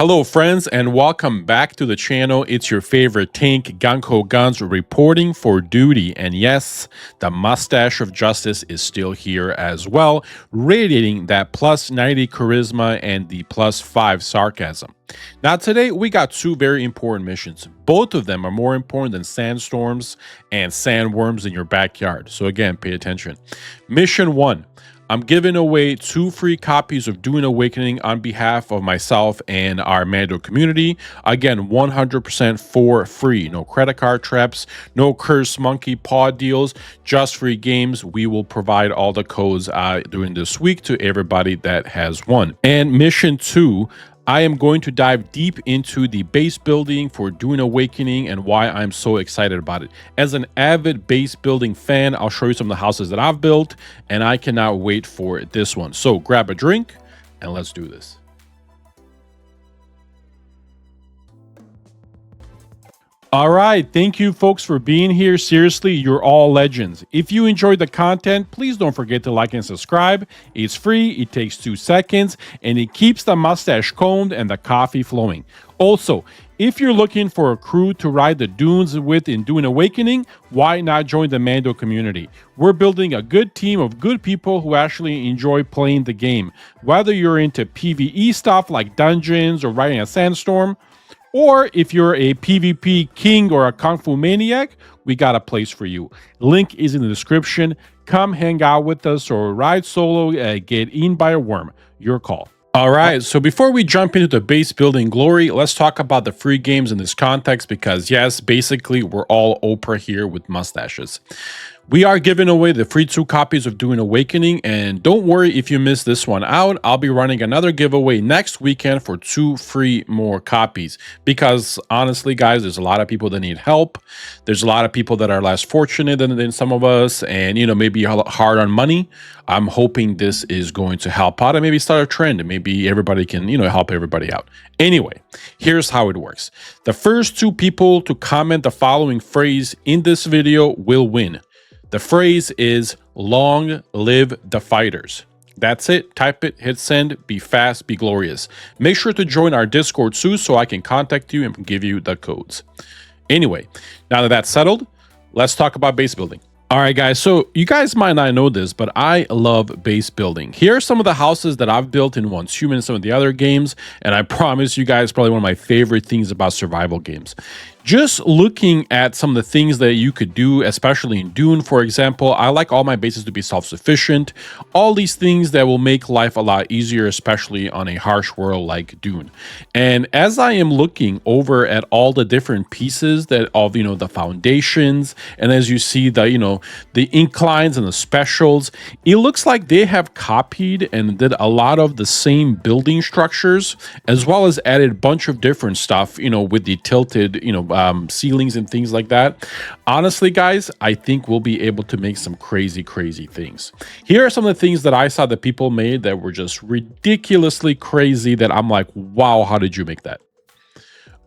Hello friends and welcome back to the channel. It's your favorite tank, Gunko Guns, reporting for duty. And yes, the mustache of justice is still here as well, radiating that plus 90 charisma and the plus 5 sarcasm. Now today we got two very important missions. Both of them are more important than sandstorms and sandworms in your backyard. So again, pay attention. Mission 1. I'm giving away 2 free copies of Dune Awakening on behalf of myself and our MANDO community. Again, 100% for free. No credit card traps, no cursed monkey paw deals, just free games. We will provide all the codes during this week to everybody that has won. And mission 2, I am going to dive deep into the base building for Dune Awakening and why I'm so excited about it. As an avid base building fan, I'll show you some of the houses that I've built, and I cannot wait for this one. So grab a drink and let's do this. All right, thank you folks for being here. Seriously, you're all legends. If you enjoyed the content, please don't forget to like and subscribe. It's free, it takes 2 seconds, and it keeps the mustache combed and the coffee flowing. Also, if you're looking for a crew to ride the dunes with in Dune Awakening, why not join the MANDO community? We're building a good team of good people who actually enjoy playing the game. Whether you're into PvE stuff like dungeons or riding a sandstorm, or if you're a PvP king or a Kung Fu maniac, we got a place for you. Link is in the description. Come hang out with us or ride solo, get eaten by a worm. Your call. All right, so before we jump into the base building glory, let's talk about the free games in this context because yes, basically we're all Oprah here with mustaches. We are giving away the free 2 copies of Dune Awakening, and don't worry if you miss this one out. I'll be running another giveaway next weekend for 2 free more copies because honestly, guys, there's a lot of people that need help. There's a lot of people that are less fortunate than some of us and, you know, maybe hard on money. I'm hoping this is going to help out and maybe start a trend and maybe everybody can, you know, help everybody out. Anyway, here's how it works. The first 2 people to comment the following phrase in this video will win. The phrase is "Long live the fighters." That's it. Type it, hit send, be fast, be glorious. Make sure to join our Discord soon so I can contact you and give you the codes. Anyway, now that that's settled, let's talk about base building. All right, guys, so you guys might not know this, but I love base building. Here are some of the houses that I've built in Once Human and some of the other games, and I promise you guys probably one of my favorite things about survival games. Just looking at some of the things that you could do, especially in Dune, for example, I like all my bases to be self-sufficient. All these things that will make life a lot easier, especially on a harsh world like Dune. And as I am looking over at all the different pieces that of, you know, the foundations, and as you see the, you know, the inclines and the specials, it looks like they have copied and did a lot of the same building structures, as well as added a bunch of different stuff, you know, with the tilted, you know, ceilings and things like that. Honestly, guys, I think we'll be able to make some crazy things. Here are some of the things that I saw that people made that were just ridiculously crazy that I'm like, wow, how did you make that?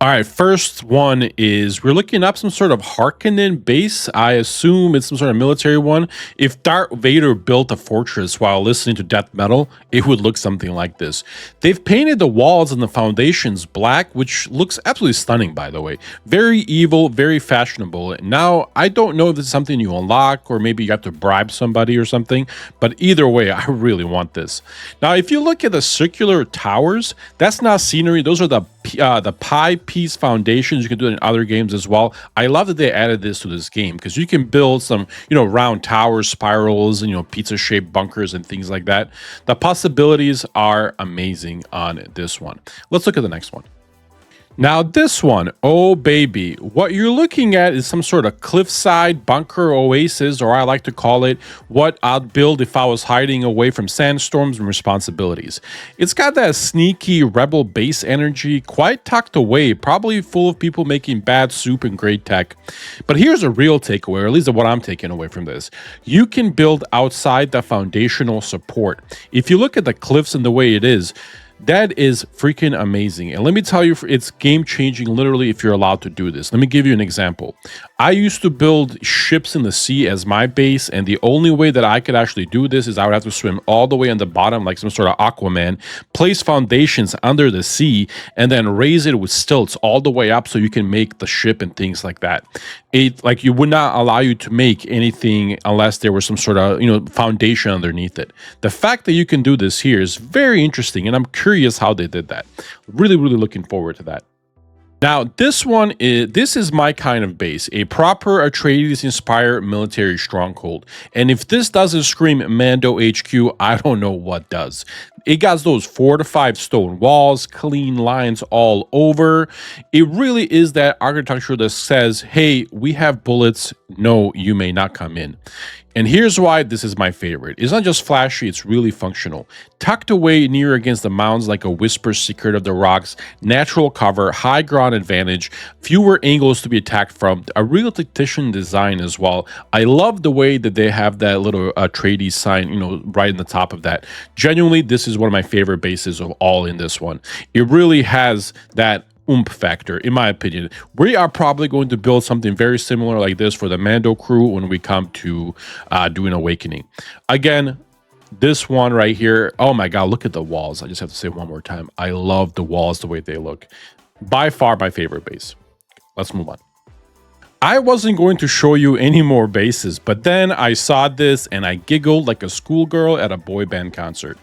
All right, first one is we're looking up some sort of Harkonnen base. I assume it's some sort of military one. If Darth Vader built a fortress while listening to death metal, it would look something like this. They've painted the walls and the foundations black, which looks absolutely stunning, by the way. Very evil, very fashionable. Now, I don't know if this is something you unlock or maybe you have to bribe somebody or something, but either way, I really want this. Now, if you look at the circular towers, that's not scenery. Those are the pie piece foundations. You can do it in other games as well. I love that they added this to this game because you can build some, you know, round towers, spirals, and, you know, pizza-shaped bunkers and things like that. The possibilities are amazing on this one. Let's look at the next one. Now this one, oh baby, what you're looking at is some sort of cliffside bunker oasis, or I like to call it what I'd build if I was hiding away from sandstorms and responsibilities. It's got that sneaky rebel base energy, quite tucked away, probably full of people making bad soup and great tech. But here's a real takeaway, or at least what I'm taking away from this. You can build outside the foundational support. If you look at the cliffs and the way it is, that is freaking amazing. And let me tell you, it's game changing literally if you're allowed to do this. Let me give you an example. I used to build ships in the sea as my base, and the only way that I could actually do this is I would have to swim all the way on the bottom like some sort of Aquaman, place foundations under the sea, and then raise it with stilts all the way up so you can make the ship and things like that. It like you would not allow you to make anything unless there was some sort of foundation underneath it. The fact that you can do this here is very interesting, and I'm curious how they did that. Really, really looking forward to that. Now, this is my kind of base, a proper Atreides-inspired military stronghold. And if this doesn't scream Mando HQ, I don't know what does. It got those fortified stone walls, clean lines all over. It really is that architecture that says, hey, we have bullets. No, you may not come in. And here's why this is my favorite. It's not just flashy, it's really functional. Tucked away near against the mounds like a whisper secret of the rocks, natural cover, high ground advantage, fewer angles to be attacked from, a real tactician design as well. I love the way that they have that little Atreides sign, right in the top of that. Genuinely, this is one of my favorite bases of all in this one. It really has that oomph factor, in my opinion. We are probably going to build something very similar like this for the Mando crew when we come to Dune Awakening. Again, this one right here, oh my god, look at the walls. I just have to say one more time, I love the walls, the way they look. By far my favorite base. Let's move on. I wasn't going to show you any more bases, but then I saw this and I giggled like a schoolgirl at a boy band concert.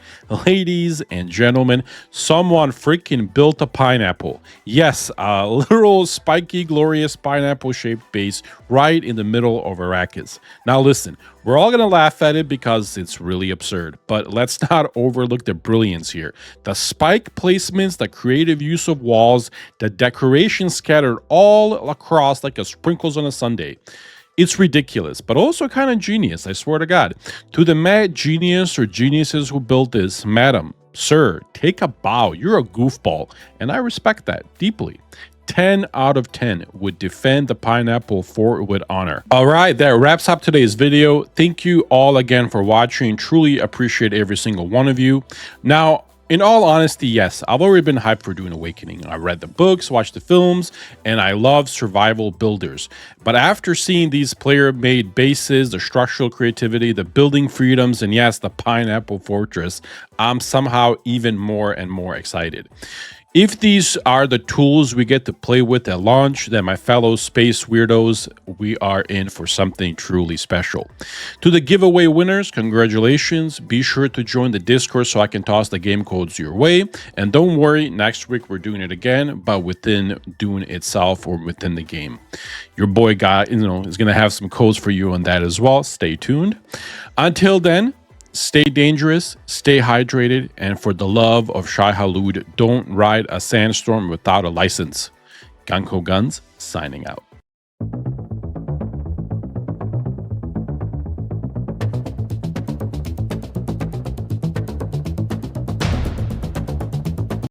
Ladies and gentlemen, someone freaking built a pineapple. Yes, a literal spiky, glorious pineapple-shaped base right in the middle of Arrakis. Now listen, we're all going to laugh at it because it's really absurd, but let's not overlook the brilliance here. The spike placements, the creative use of walls, the decoration scattered all across like a sprinkles on a sundae. It's ridiculous, but also kind of genius, I swear to God. To the mad genius or geniuses who built this, madam, sir, take a bow. You're a goofball, and I respect that deeply. 10 out of 10 would defend the pineapple fort with honor. All right, that wraps up today's video. Thank you all again for watching. Truly appreciate every single one of you. Now, in all honesty, yes, I've already been hyped for Dune Awakening. I read the books, watched the films, and I love survival builders. But after seeing these player-made bases, the structural creativity, the building freedoms, and yes, the pineapple fortress, I'm somehow even more and more excited. If these are the tools we get to play with at launch, then my fellow space weirdos, we are in for something truly special. To the giveaway winners, congratulations. Be sure to join the Discord so I can toss the game codes your way. And don't worry, next week we're doing it again, but within Dune itself or within the game. Your boy guy, is going to have some codes for you on that as well. Stay tuned. Until then, stay dangerous, stay hydrated, and for the love of Shai Hulud, don't ride a sandstorm without a license. Gunko Guns, signing out.